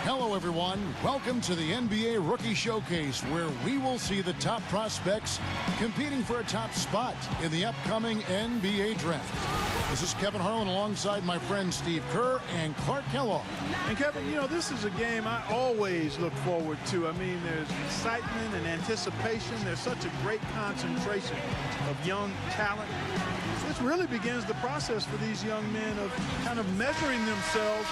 Hello, everyone. Welcome to the NBA Rookie Showcase, where we will see the top prospects competing for a top spot in the upcoming NBA Draft. This is Kevin Harlan alongside my friend Steve Kerr and Clark Kellogg. And Kevin, you know, this is a game I always look forward to. I mean, there's excitement and anticipation. There's such a great concentration of young talent. This really begins the process for these young men of kind of measuring themselves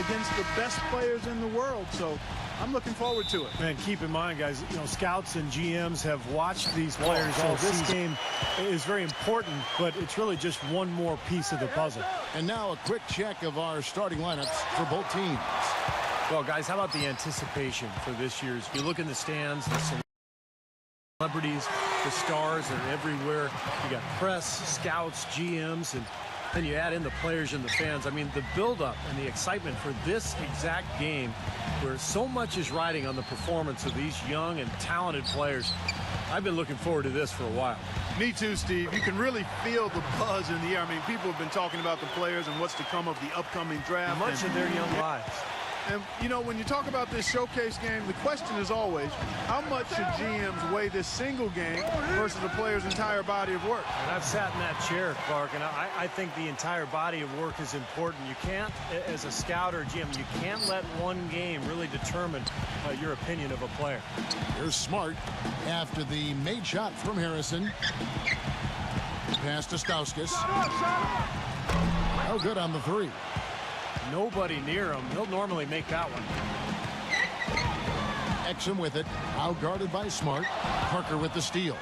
against the best players in the world. So I'm looking forward to it. And keep in mind, guys, you know, scouts and GMs have watched these players all this game is very important, but it's really just one more piece of the puzzle. And now a quick check of our starting lineups for both teams. Well, guys, how about the anticipation for this year's? You look in the stands, the celebrities, the stars are everywhere. You got press, scouts, GMs, and then you add in the players and the fans. I mean, the buildup and the excitement for this exact game, where so much is riding on the performance of these young and talented players. I've been looking forward to this for a while. Me too, Steve. You can really feel the buzz in the air. I mean, people have been talking about the players and what's to come of the upcoming draft. Much of their young lives. And, you know, when you talk about this showcase game, the question is always, how much should GMs weigh this single game versus the player's entire body of work? And I've sat in that chair, Clark, and I think the entire body of work is important. You can't, as a scout or GM, you can't let one game really determine your opinion of a player. Here's Smart after the made shot from Harrison. Pass to Stauskas. Oh, good on the three. Nobody near him. He'll normally make that one. Exum with it. Out guarded by Smart. Parker with the steal.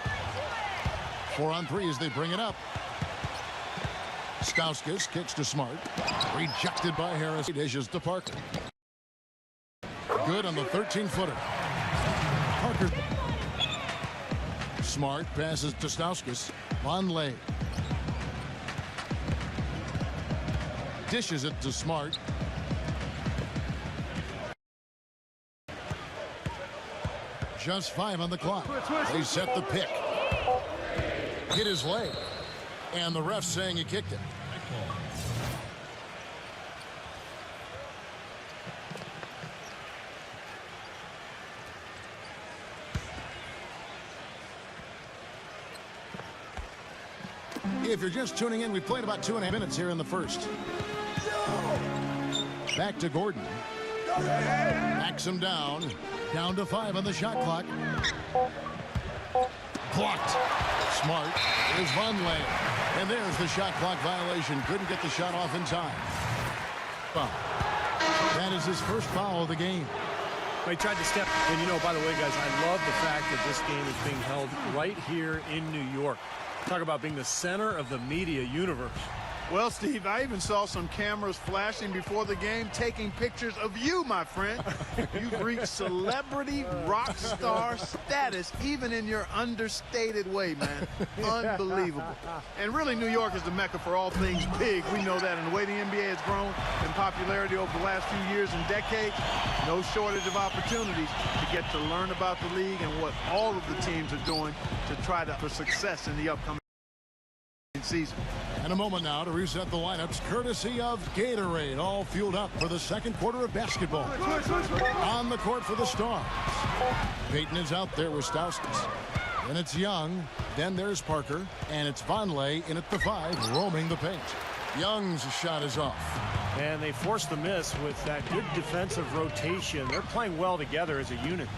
4 on 3 as they bring it up. Stauskas kicks to Smart. Rejected by Harris. Dishes to Parker. Good on the 13-footer. Parker. Smart passes to Stauskas. Vonleh. Dishes it to Smart. Just 5 on the clock. They set the pick. Hit his leg. And the ref saying he kicked it. If you're just tuning in, we played about 2.5 minutes here in the first. Back to Gordon. Backs him down. Down to 5 on the shot clock. Blocked. Smart is Vonleh. And there's the shot clock violation. Couldn't get the shot off in time. Foul. That is his first foul of the game. He tried to step. And, you know, by the way, guys, I love the fact that this game is being held right here in New York. Talk about being the center of the media universe. Well, Steve, I even saw some cameras flashing before the game taking pictures of you, my friend. You've reached celebrity rock star status, even in your understated way, man. Unbelievable. And really, New York is the mecca for all things big. We know that. And the way the NBA has grown in popularity over the last few years and decades, no shortage of opportunities to get to learn about the league and what all of the teams are doing to try to for success in the upcoming season. And a moment now to reset the lineups courtesy of Gatorade, all fueled up for the second quarter of basketball. On the court for the Stars. Payton is out there with Stauskas. Then it's Young. Then there's Parker. And it's Vonleh in at the 5, roaming the paint. Young's shot is off. And they forced the miss with that good defensive rotation. They're playing well together as a unit.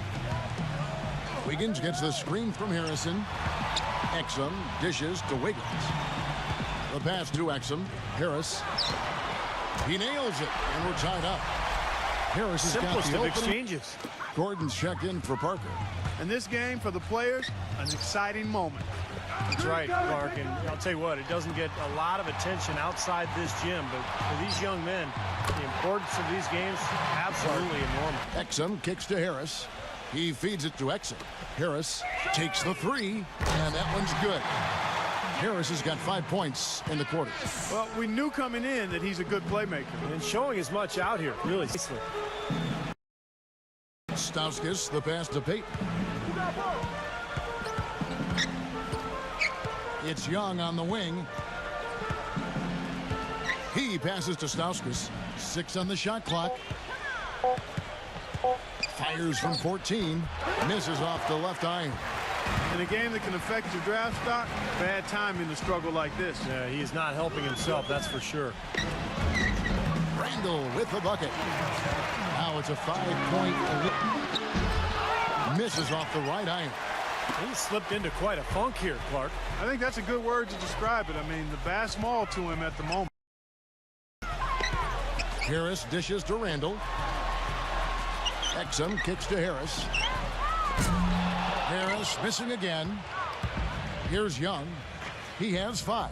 Wiggins gets the screen from Harrison. Exum dishes to Wiggins. The pass to Exum. Harris. He nails it, and we're tied up. Harris has got the opening. Exchanges. Gordon's checked in for Parker. And this game for the players, an exciting moment. That's right, Clark. And I'll tell you what, it doesn't get a lot of attention outside this gym, but for these young men, the importance of these games, absolutely enormous. Exum kicks to Harris. He feeds it to Exum. Harris takes the 3, and that one's good. Harris has got 5 points in the quarter. Well, we knew coming in that he's a good playmaker. And showing as much out here, really. Stauskas, the pass to Payton. It's Young on the wing. He passes to Stauskas. 6 on the shot clock. Fires from 14. Misses off the left iron. In a game that can affect your draft stock, bad timing to struggle like this. Yeah, he's not helping himself, that's for sure. Randall with the bucket. Now it's a 5-point lead. Misses off the right iron. He slipped into quite a funk here, Clark. I think that's a good word to describe it. I mean, the bass maul to him at the moment. Harris dishes to Randall. Exum kicks to Harris. Harris missing again. Here's Young. He has 5.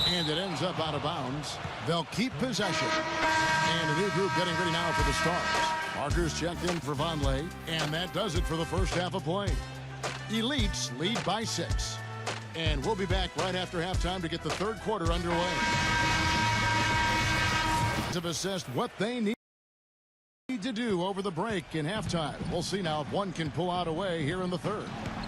And it ends up out of bounds. They'll keep possession. And a new group getting ready now for the Stars. Parker's checked in for Vonleh. And that does it for the first half of play. Elites lead by 6. And we'll be back right after halftime to get the third quarter underway. Have assessed what they need to do over the break in halftime. We'll see now if one can pull out a way here in the third.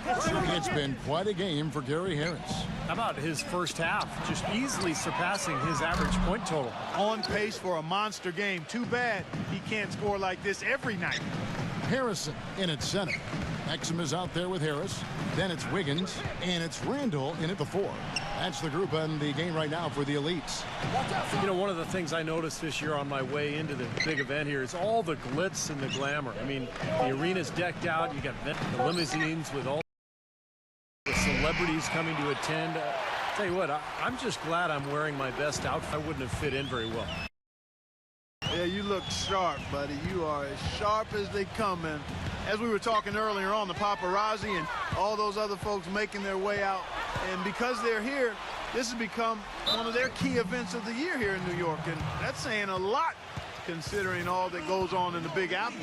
It's been quite a game for Gary Harris. How about his first half? Just easily surpassing his average point total. On pace for a monster game. Too bad he can't score like this every night. Harrison in at center. Exum is out there with Harris. Then it's Wiggins. And it's Randall in at the 4. That's the group in the game right now for the Elites. You know, one of the things I noticed this year on my way into the big event here is all the glitz and the glamour. I mean, the arena's decked out. You got the limousines with all the celebrities coming to attend. Tell you what, I'm just glad I'm wearing my best outfit. I wouldn't have fit in very well. Yeah, you look sharp, buddy. You are as sharp as they come. And as we were talking earlier on, the paparazzi and all those other folks making their way out. And because they're here, this has become one of their key events of the year here in New York. And that's saying a lot considering all that goes on in the Big Apple.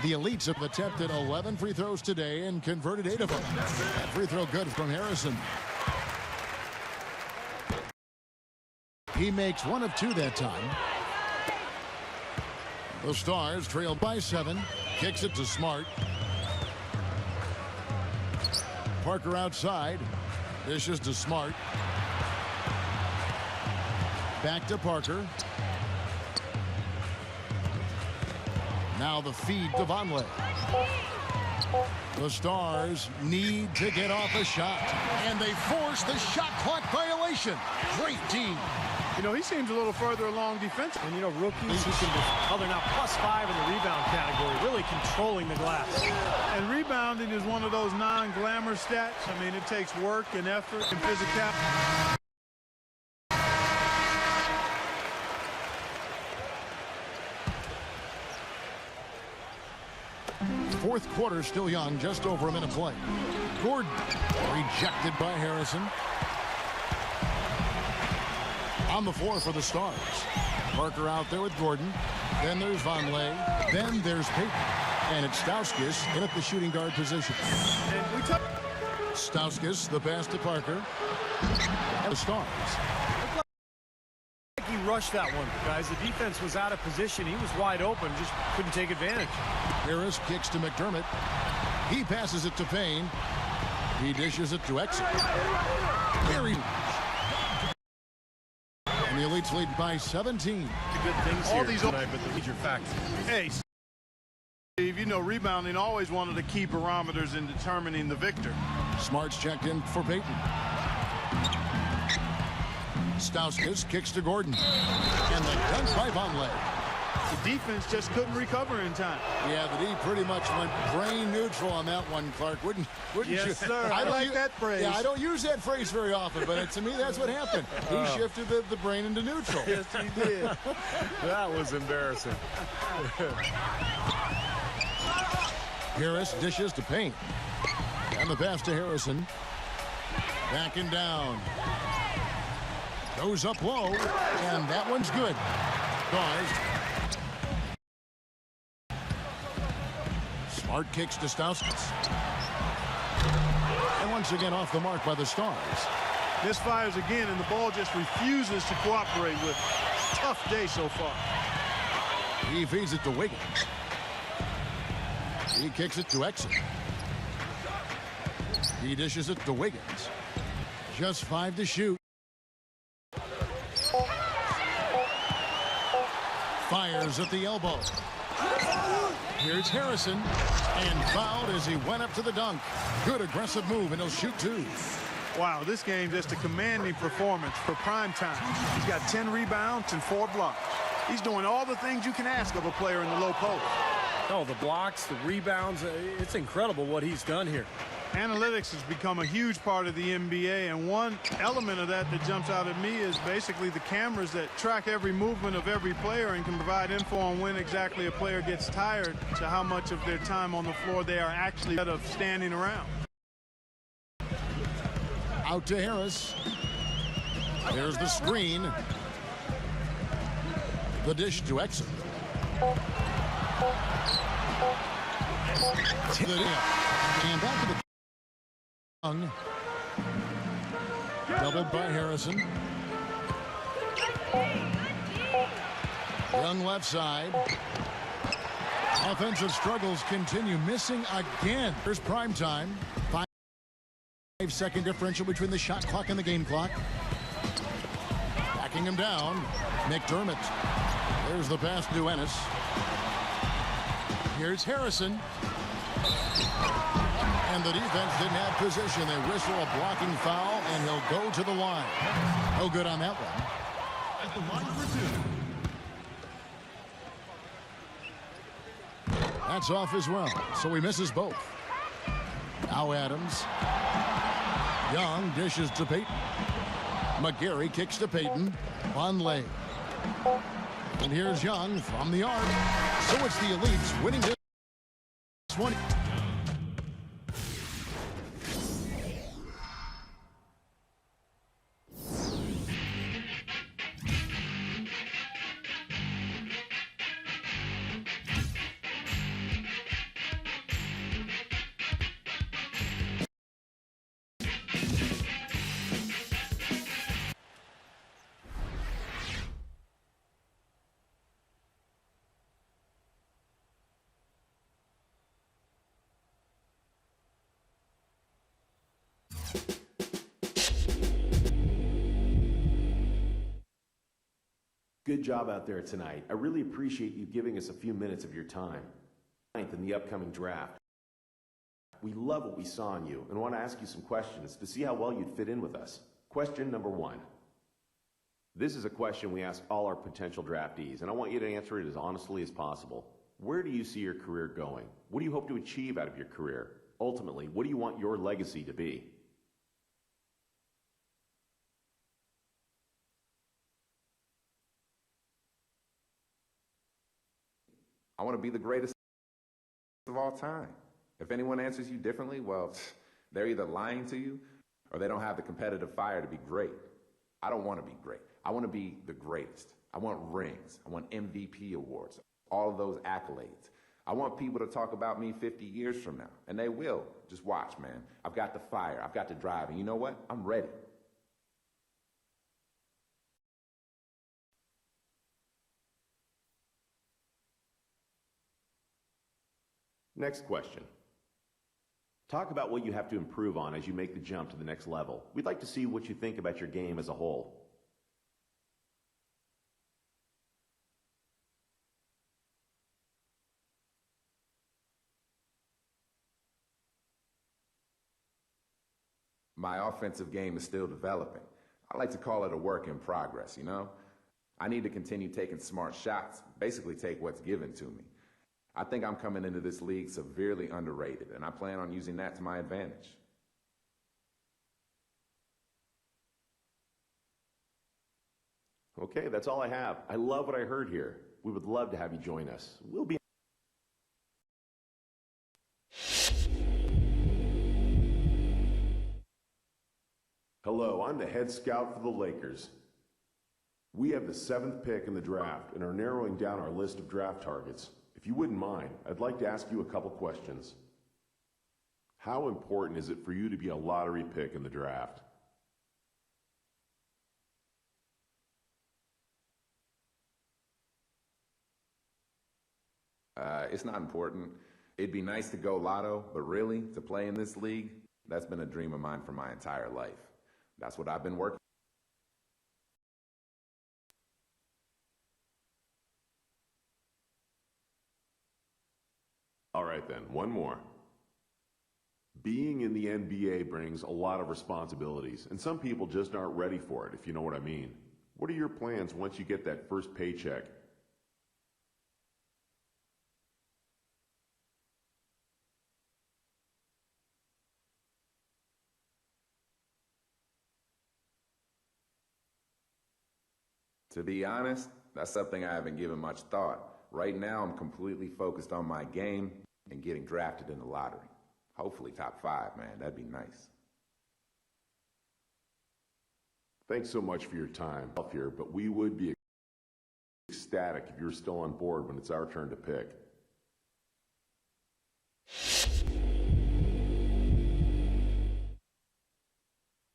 The Elites have attempted 11 free throws today and converted 8 of them. That free throw good from Harrison. He makes 1 of 2 that time. The Stars trail by 7. Kicks it to Smart. Parker outside. Dishes to Smart. Back to Parker. Now the feed to Vonleh. The Stars need to get off a shot. And they force the shot clock violation. Great team. You know, he seems a little further along defensively. And, you know, rookies who can just, oh, they're now +5 in the rebound category, really controlling the glass. And rebounding is one of those non-glamour stats. I mean, it takes work and effort and physicality. Fourth quarter still young, just over a minute play. Gordon rejected by Harrison. On the floor for the Stars. Parker out there with Gordon. Then there's Vonleh. Then there's Payton. And it's Stauskas in at the shooting guard position. Stauskas, the pass to Parker. And the Stars. He rushed that one, guys. The defense was out of position. He was wide open, just couldn't take advantage. Harris kicks to McDermott. He passes it to Payne. He dishes it to Exum. Very. And the Elites lead by 17. Good things all here tonight, but the major factor. Hey, Steve, you know rebounding always one of the key parameters in determining the victor. Smart's checked in for Payton. Stauskas kicks to Gordon. And the dunk by Vonleh. The defense just couldn't recover in time. Yeah, the D pretty much went brain neutral on that one, Clark. Wouldn't yes, you? Sir. I like that phrase. Yeah, I don't use that phrase very often, but to me, that's what happened. He shifted the brain into neutral. Yes, he did. That was embarrassing. Harris dishes to Payne. And the pass to Harrison. Backing down. Goes up low, and that one's good. Stars. Smart kicks to Stauskas. And once again off the mark by the Stars. Misfires again, and the ball just refuses to cooperate with. Tough day so far. He feeds it to Wiggins. He kicks it to Exum. He dishes it to Wiggins. Just 5 to shoot. Fires at the elbow. Here's Harrison. And fouled as he went up to the dunk. Good aggressive move, and he'll shoot two. Wow, this game just a commanding performance for prime time. He's got 10 rebounds and 4 blocks. He's doing all the things you can ask of a player in the low post. Oh, the blocks, the rebounds, it's incredible what he's done here. Analytics has become a huge part of the NBA, and one element of that jumps out at me is basically the cameras that track every movement of every player and can provide info on when exactly a player gets tired to how much of their time on the floor they are actually instead of standing around. Out to Harris. There's the screen. The dish to Exum. And back to the Young. Doubled by Harrison. Young left side. Offensive struggles continue. Missing again. Here's prime time. 5-second differential between the shot clock and the game clock. Backing him down. McDermott. There's the pass to Ennis. Here's Harrison. And the defense didn't have position. They whistle a blocking foul, and he'll go to the line. No good on that one. At the line for 2. That's off as well, so he misses both. Now Adams. Young dishes to Payton. McGarry kicks to Payton. Vonleh. And here's Young from the arc. So it's the Elites winning this one. Good job out there tonight. I really appreciate you giving us a few minutes of your time. In the upcoming draft. We love what we saw in you and want to ask you some questions to see how well you'd fit in with us. Question number 1. This is a question we ask all our potential draftees, and I want you to answer it as honestly as possible. Where do you see your career going? What do you hope to achieve out of your career? Ultimately, what do you want your legacy to be? I want to be the greatest of all time. If anyone answers you differently, well, they're either lying to you or they don't have the competitive fire to be great. I don't want to be great. I want to be the greatest. I want rings. I want MVP awards, all of those accolades. I want people to talk about me 50 years from now, and they will. Just watch, man. I've got the fire. I've got the drive, and you know what? I'm ready. Next question. Talk about what you have to improve on as you make the jump to the next level. We'd like to see what you think about your game as a whole. My offensive game is still developing. I like to call it a work in progress, you know? I need to continue taking smart shots, basically take what's given to me. I think I'm coming into this league severely underrated, and I plan on using that to my advantage. Okay, that's all I have. I love what I heard here. We would love to have you join us. We'll be Hello, I'm the head scout for the Lakers. We have the 7th pick in the draft and are narrowing down our list of draft targets. If you wouldn't mind, I'd like to ask you a couple questions. How important is it for you to be a lottery pick in the draft? It's not important. It'd be nice to go lotto, but really, to play in this league, that's been a dream of mine for my entire life. That's what I've been working All right then, one more. Being in the NBA brings a lot of responsibilities, and some people just aren't ready for it, if you know what I mean. What are your plans once you get that first paycheck? To be honest, that's something I haven't given much thought. Right now, I'm completely focused on my game and getting drafted in the lottery. Hopefully top 5, man. That'd be nice. Thanks so much for your time up here, but we would be ecstatic if you're still on board when it's our turn to pick.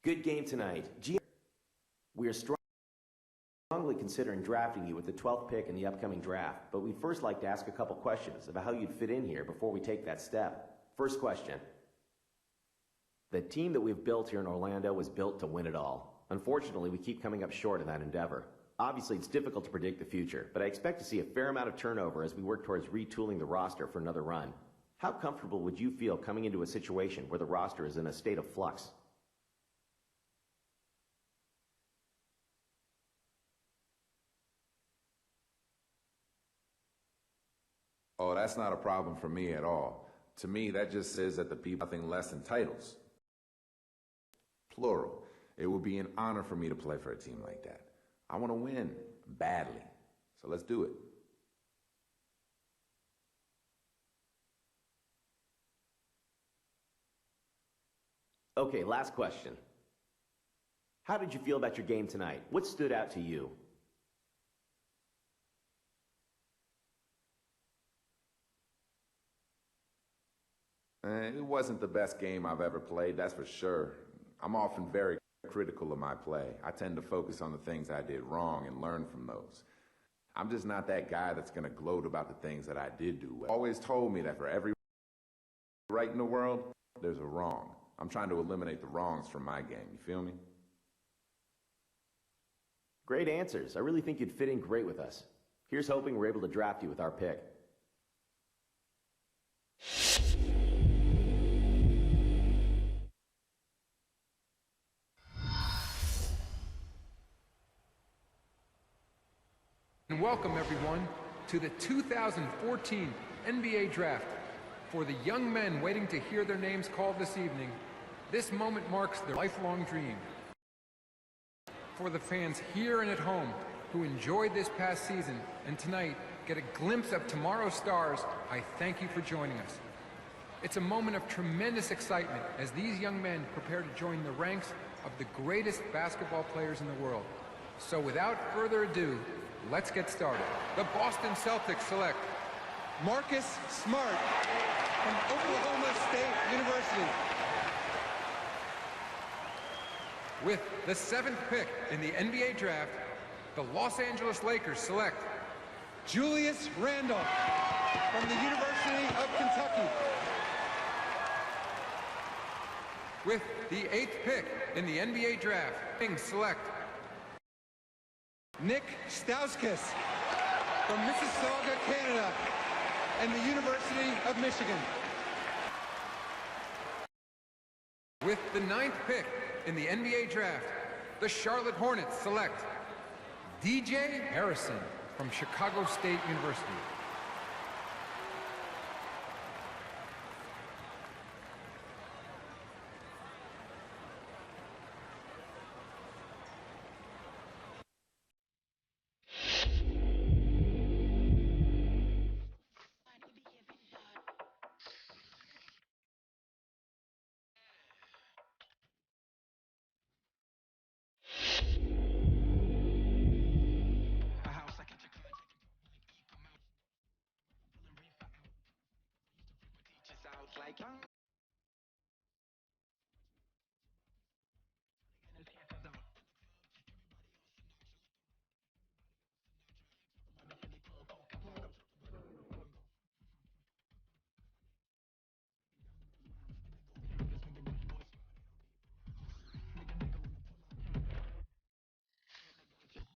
Good game tonight. We are strongly considering drafting you with the 12th pick in the upcoming draft, but we'd first like to ask a couple questions about how you'd fit in here before we take that step. First question. The team that we've built here in Orlando was built to win it all. Unfortunately, we keep coming up short in that endeavor. Obviously, it's difficult to predict the future, but I expect to see a fair amount of turnover as we work towards retooling the roster for another run. How comfortable would you feel coming into a situation where the roster is in a state of flux? Oh, that's not a problem for me at all. To me, that just says that the people have nothing less than titles. Plural. It would be an honor for me to play for a team like that. I want to win badly. So let's do it. Okay, last question. How did you feel about your game tonight? What stood out to you? It wasn't the best game I've ever played, that's for sure. I'm often very critical of my play. I tend to focus on the things I did wrong and learn from those. I'm just not that guy that's going to gloat about the things that I did do well. Always told me that for every right in the world, there's a wrong. I'm trying to eliminate the wrongs from my game. You feel me? Great answers. I really think you'd fit in great with us. Here's hoping we're able to draft you with our pick. And welcome everyone to the 2014 NBA Draft. For the young men waiting to hear their names called this evening, this moment marks their lifelong dream. For the fans here and at home who enjoyed this past season and tonight get a glimpse of tomorrow's stars, I thank you for joining us. It's a moment of tremendous excitement as these young men prepare to join the ranks of the greatest basketball players in the world. So without further ado, let's get started. The Boston Celtics select Marcus Smart from Oklahoma State University. With the 7th pick in the NBA Draft, the Los Angeles Lakers select Julius Randle from the University of Kentucky. With the 8th pick in the NBA Draft, Kings select Nick Stauskas from Mississauga, Canada, and the University of Michigan. With the 9th pick in the NBA Draft, the Charlotte Hornets select DJ Harrison from Chicago State University.